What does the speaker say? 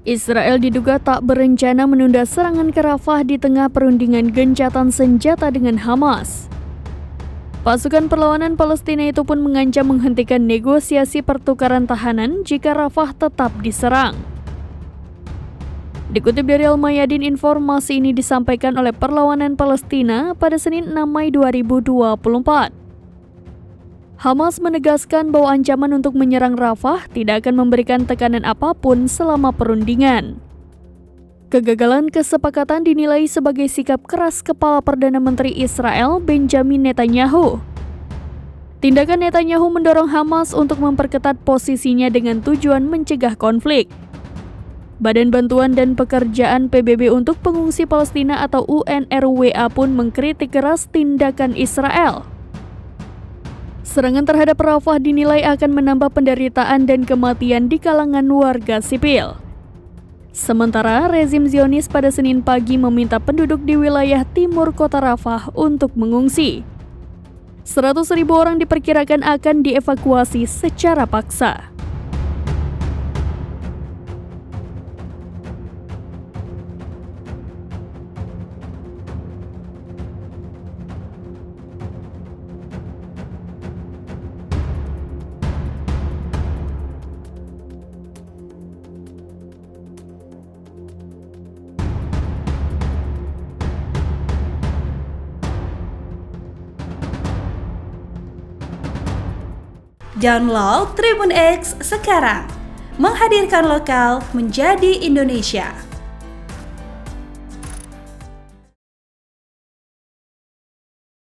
Israel diduga tak berencana menunda serangan ke Rafah di tengah perundingan gencatan senjata dengan Hamas. Pasukan perlawanan Palestina itu pun mengancam menghentikan negosiasi pertukaran tahanan jika Rafah tetap diserang. Dikutip dari Al-Mayadin, informasi ini disampaikan oleh perlawanan Palestina pada Senin 6 Mei 2024. Hamas menegaskan bahwa ancaman untuk menyerang Rafah tidak akan memberikan tekanan apapun selama perundingan. Kegagalan kesepakatan dinilai sebagai sikap keras Kepala Perdana Menteri Israel Benjamin Netanyahu. Tindakan Netanyahu mendorong Hamas untuk memperketat posisinya dengan tujuan mencegah konflik. Badan Bantuan dan Pekerjaan PBB untuk Pengungsi Palestina atau UNRWA pun mengkritik keras tindakan Israel. Serangan terhadap Rafah dinilai akan menambah penderitaan dan kematian di kalangan warga sipil. Sementara rezim Zionis pada Senin pagi meminta penduduk di wilayah timur kota Rafah untuk mengungsi. 100.000 orang diperkirakan akan dievakuasi secara paksa. Download Tribun X sekarang, menghadirkan lokal menjadi Indonesia.